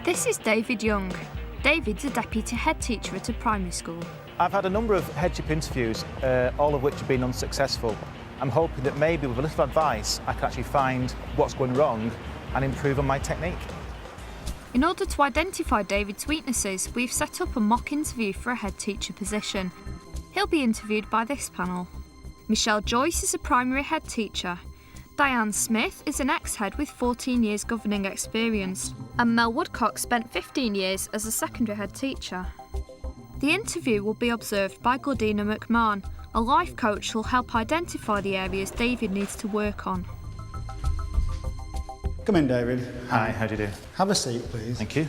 This is David Young. David's a deputy head teacher at a primary school. I've had a number of headship interviews, all of which have been unsuccessful. I'm hoping that maybe with a little advice I can actually find what's going wrong and improve on my technique. In order to identify David's weaknesses, we've set up a mock interview for a head teacher position. He'll be interviewed by this panel. Michelle Joyce is a primary head teacher. Diane Smith is an ex-head with 14 years governing experience. And Mel Woodcock spent 15 years as a secondary head teacher. The interview will be observed by Gladina McMahon, a life coach who'll help identify the areas David needs to work on. Come in, David. Hi, how do you do? Have a seat, please. Thank you.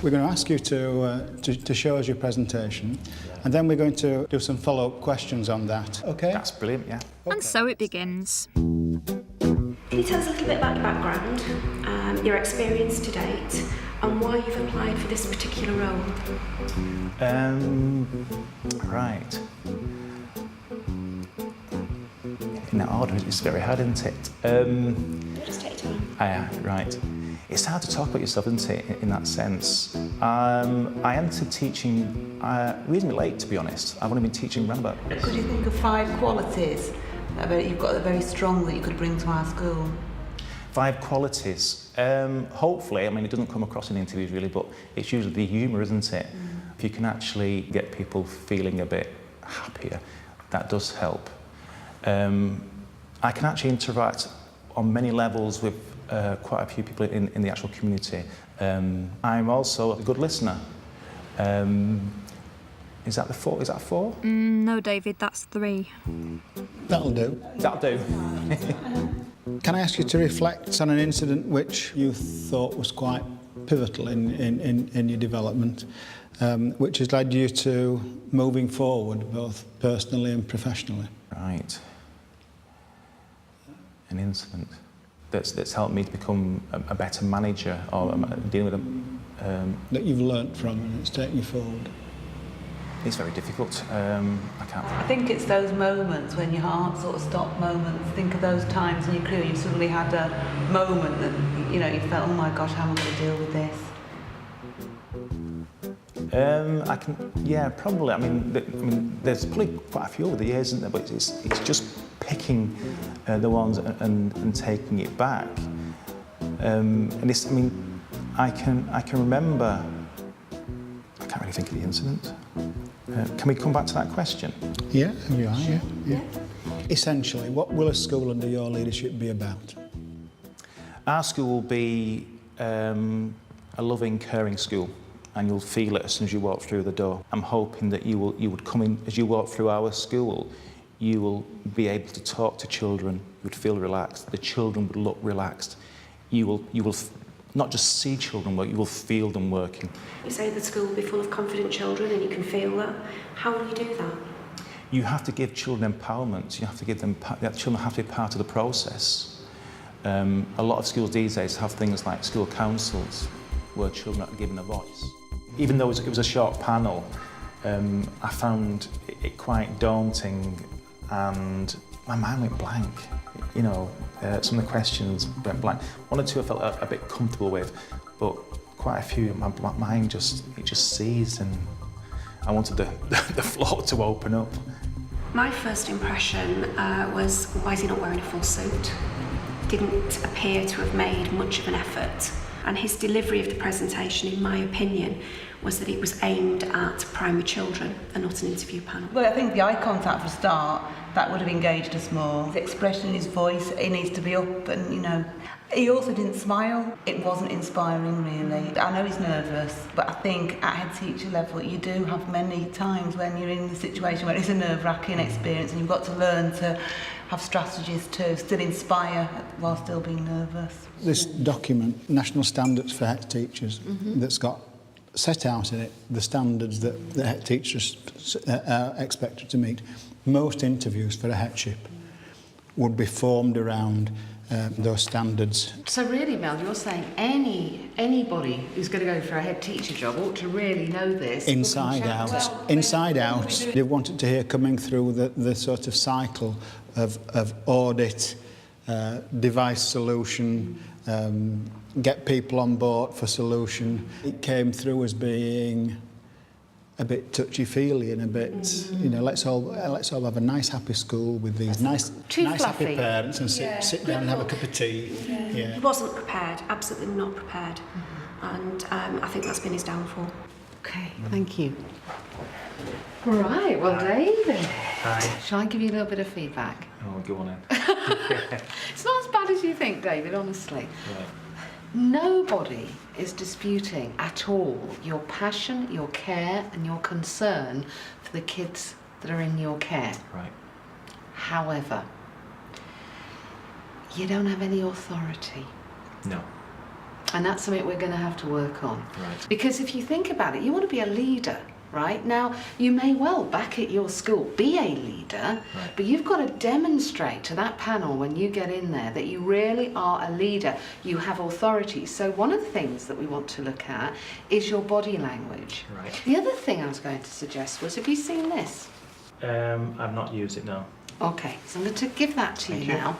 We're going to ask you to show us your presentation, and then we're going to do some follow-up questions on that. Okay? That's brilliant, yeah. Okay. And so it begins. Can you tell us a little bit about your background, your experience to date, and why you've applied for this particular role? Right. In that order, it's very hard, isn't it? Just take your time. Right. It's hard to talk about yourself, isn't it, in that sense. I entered teaching reasonably late, to be honest. I've only been teaching around about... Could you think of 5 qualities that you've got that are very strong that you could bring to our school? 5 qualities. Hopefully, I mean, it doesn't come across in interviews really, but it's usually the humour, isn't it? If you can actually get people feeling a bit happier, that does help. I can actually interact on many levels with quite a few people in the actual community. I'm also a good listener. Is that 4? Is that 4? No, David, that's 3. That'll do. That'll do. Can I ask you to reflect on an incident which you thought was quite pivotal in your development, which has led you to moving forward, both personally and professionally? Right. An incident that's helped me to become a better manager or dealing with them. That you've learnt from and it's taken you forward? It's very difficult. I can't... I think it's those moments when your heart sort of stopped moments. Think of those times in your career you suddenly had a moment that, you know, you felt, oh my gosh, how am I going to deal with this? Yeah, probably. I mean, there's probably quite a few over the years, isn't there? But it's just picking the ones and taking it back. And it's, I mean, I can remember. I can't really think of the incident. Can we come back to that question? Yeah, you are. Yeah. Essentially, what will a school under your leadership be about? Our school will be a loving, caring school. And you'll feel it as soon as you walk through the door. I'm hoping that you would come in, as you walk through our school, you will be able to talk to children, you would feel relaxed, the children would look relaxed. You will not just see children work, you will feel them working. You say the school will be full of confident children and you can feel that. How will you do that? You have to give children empowerment, you have to give them, children have to be part of the process. A lot of schools these days have things like school councils where children are given a voice. Even though it was a short panel, I found it quite daunting and my mind went blank. You know, some of the questions went blank. 1 or 2 I felt a bit comfortable with, but quite a few, my mind just seized and I wanted the floor to open up. My first impression was, why is he not wearing a full suit? Didn't appear to have made much of an effort. And his delivery of the presentation, in my opinion, was that it was aimed at primary children and not an interview panel. Well, I think the eye contact for a start, that would have engaged us more. His expression in his voice, he needs to be up and, you know. He also didn't smile. It wasn't inspiring, really. I know he's nervous, but I think at head teacher level, you do have many times when you're in the situation where it's a nerve-wracking experience and you've got to learn to have strategies to still inspire while still being nervous. This document, National Standards for Head Teachers, that's got set out in it the standards that head teachers are expected to meet. Most interviews for a headship would be formed around those standards. So really, Mel, you're saying anybody who's going to go for a head teacher job ought to really know this? Inside out. Well, inside out. They wanted to hear coming through the sort of cycle of audit, device solution, get people on board for solution. It came through as being a bit touchy-feely and a bit, you know, let's all have a nice, happy school with these nice happy parents and sit down and have a cup of tea. He wasn't prepared, absolutely not prepared. And I think that's been his downfall. Okay, thank you. Right, well, David. Hi. Shall I give you a little bit of feedback? Oh, go on then. It's not as bad as you think, David, honestly. Right. Nobody is disputing at all your passion, your care and your concern for the kids that are in your care. Right. However, you don't have any authority. No. And that's something we're going to have to work on. Right. Because if you think about it, you want to be a leader, right? Now, you may well back at your school be a leader, but you've got to demonstrate to that panel when you get in there that you really are a leader. You have authority. So one of the things that we want to look at is your body language. Right. The other thing I was going to suggest was, have you seen this? I've not used it, no. Okay, so I'm going to give that to Thank you you. now.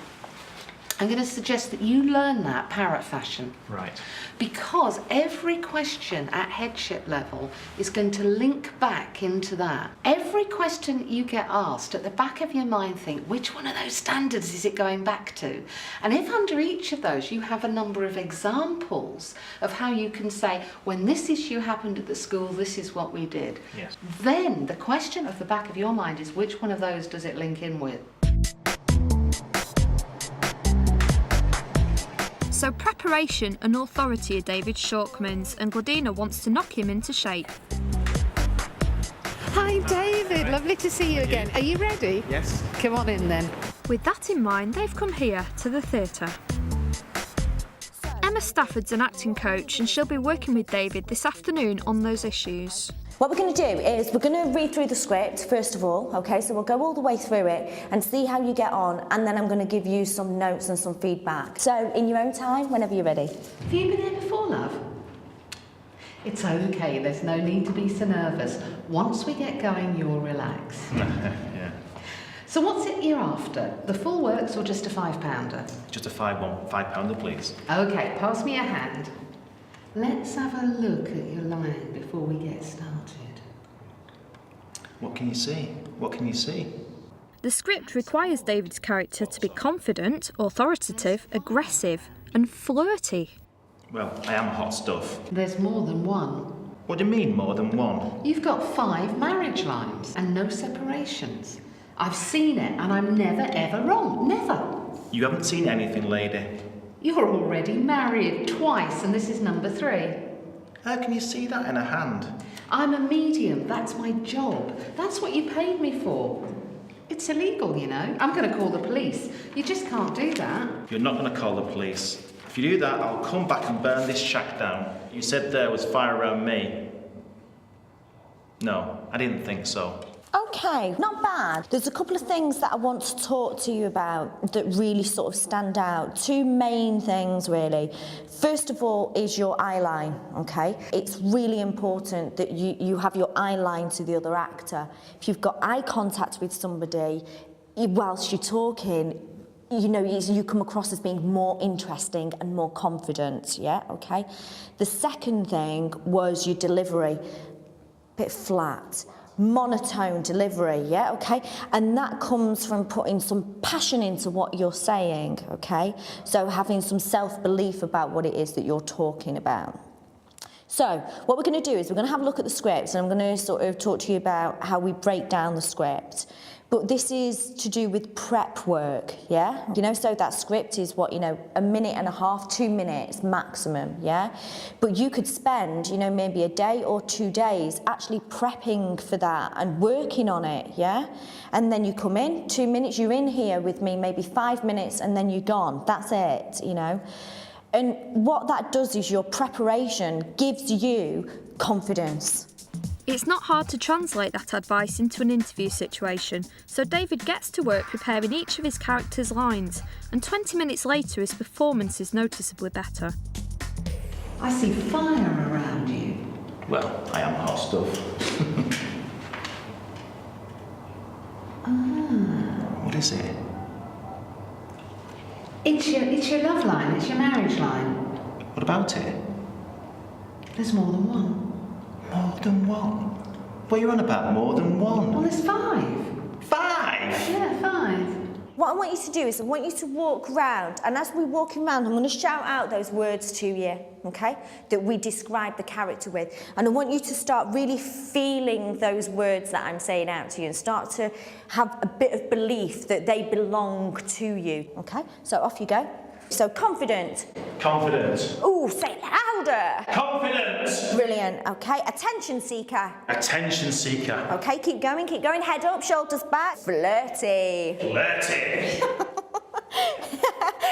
I'm going to suggest that you learn that parrot fashion. Right. Because every question at headship level is going to link back into that. Every question you get asked, at the back of your mind think, which one of those standards is it going back to? And if under each of those you have a number of examples of how you can say, when this issue happened at the school, this is what we did. Yes. Then the question at the back of your mind is, which one of those does it link in with? So preparation and authority are David's shortcomings, and Gladina wants to knock him into shape. Hi David, lovely to see you again. Are you ready? Yes. Come on in then. With that in mind, they've come here to the theatre. Emma Stafford's an acting coach, and she'll be working with David this afternoon on those issues. What we're going to do is we're going to read through the script first of all, okay, so we'll go all the way through it and see how you get on, and then I'm going to give you some notes and some feedback. So in your own time, whenever you're ready. Have you been here before, love? It's okay, there's no need to be so nervous. Once we get going, you'll relax. Yeah. So what's it you're after? The full works or just a £5-pounder? Just a £5 please. Okay, pass me a hand. Let's have a look at your line before we get started. What can you see? What can you see? The script requires David's character to be confident, authoritative, aggressive and flirty. Well, I am hot stuff. There's more than one. What do you mean, more than one? You've got 5 marriage lines and no separations. I've seen it and I'm never ever wrong, never. You haven't seen anything, lady. You're already married twice and this is number 3. How can you see that in a hand? I'm a medium, that's my job. That's what you paid me for. It's illegal, you know. I'm going to call the police. You just can't do that. You're not going to call the police. If you do that, I'll come back and burn this shack down. You said there was fire around me. No, I didn't think so. Okay, not bad. There's a couple of things that I want to talk to you about that really sort of stand out. 2 main things, really. First of all is your eye line, okay? It's really important that you have your eye line to the other actor. If you've got eye contact with somebody whilst you're talking, you know, you come across as being more interesting and more confident, yeah, okay? The second thing was your delivery. Bit flat. Monotone delivery, yeah, okay? And that comes from putting some passion into what you're saying, okay? So having some self-belief about what it is that you're talking about. So what we're going to do is we're going to have a look at the script, and I'm going to sort of talk to you about how we break down the script. But this is to do with prep work, yeah? You know, so that script is what, you know, 1.5 minutes, 2 minutes maximum, yeah? But you could spend, you know, maybe a day or 2 days actually prepping for that and working on it, yeah? And then you come in, 2 minutes, you're in here with me, maybe 5 minutes, and then you're gone. That's it, you know? And what that does is your preparation gives you confidence. It's not hard to translate that advice into an interview situation, so David gets to work preparing each of his characters' lines, and 20 minutes later his performance is noticeably better. I see fire around you. Well, I am hot stuff. Ah. What is it? It's your love line, it's your marriage line. What about it? There's more than one. More than one? What are you on about, more than one? Well, there's 5. 5? Yeah, 5. What I want you to do is I want you to walk round, and as we're walking round, I'm going to shout out those words to you, okay, that we describe the character with. And I want you to start really feeling those words that I'm saying out to you and start to have a bit of belief that they belong to you, okay? So off you go. So confident. Confident. Ooh, say it louder. Confident. Brilliant, okay. Attention seeker. Attention seeker. Okay, keep going, head up, shoulders back. Flirty. Flirty.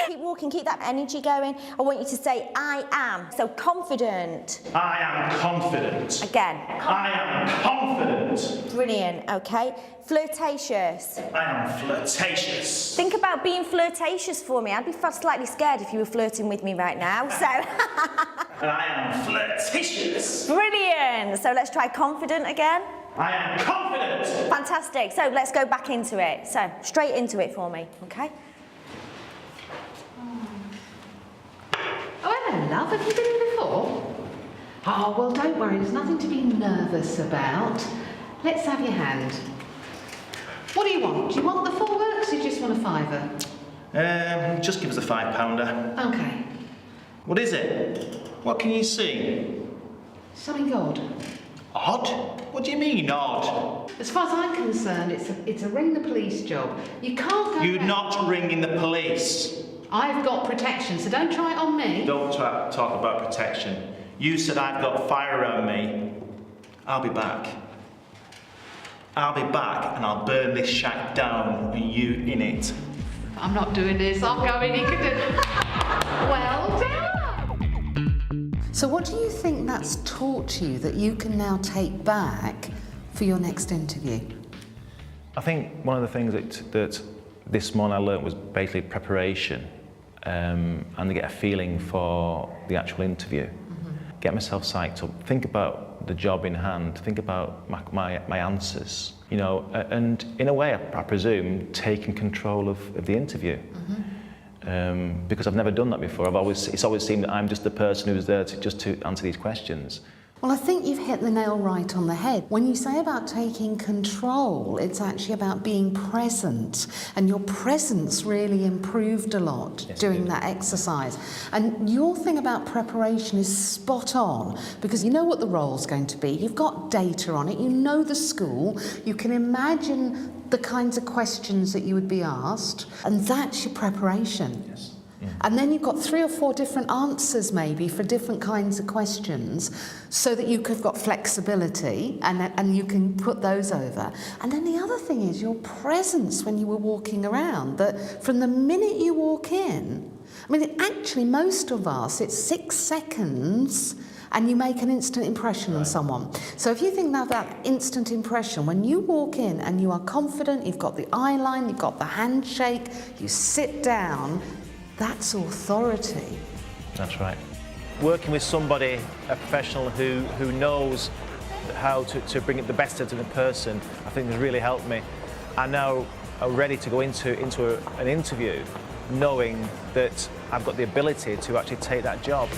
Keep walking, keep that energy going. I want you to say, I am. So confident. I am confident. Again. I am confident. Brilliant, okay. Flirtatious. I am flirtatious. Think about being flirtatious for me. I'd be slightly scared if you were flirting with me right now, so. And I am flirtatious. Brilliant. So let's try confident again. I am confident. Fantastic. So let's go back into it. So straight into it for me, okay? Oh, hello, love. Have you been here before? Oh, well, don't worry. There's nothing to be nervous about. Let's have your hand. What do you want? Do you want the full works or do you just want a £5? Just give us a £5. Okay. What is it? What can you see? Something odd. Odd? What do you mean, odd? As far as I'm concerned, it's a ring the police job. You can't go. You're around- not ringing the police. I've got protection, so don't try it on me. Don't talk about protection. You said I've got fire around me. I'll be back. I'll be back and I'll burn this shack down with you in it. I'm not doing this. I'm going. You can do it. Well done. So what do you think that's taught you that you can now take back for your next interview? I think one of the things that this morning I learnt was basically preparation and to get a feeling for the actual interview. Get myself psyched up, think about the job in hand, think about my answers, you know, and in a way, I presume, taking control of the interview. Because I've never done that before. It's always seemed that I'm just the person who's there to answer these questions. Well, I think you've hit the nail right on the head. When you say about taking control, it's actually about being present. And your presence really improved a lot doing that exercise. And your thing about preparation is spot on, because you know what the role's going to be. You've got data on it. You know the school. You can imagine the kinds of questions that you would be asked. And that's your preparation. Yes. And then you've got 3 or 4 different answers maybe for different kinds of questions so that you have got flexibility and you can put those over. And then the other thing is your presence when you were walking around, that from the minute you walk in, I mean, actually most of us, it's 6 seconds and you make an instant impression on someone. So if you think about that instant impression, when you walk in and you are confident, you've got the eye line, you've got the handshake, you sit down, that's authority. That's right. Working with somebody, a professional who knows how to bring it the best out of a person, I think has really helped me. I'm now ready to go into an interview knowing that I've got the ability to actually take that job.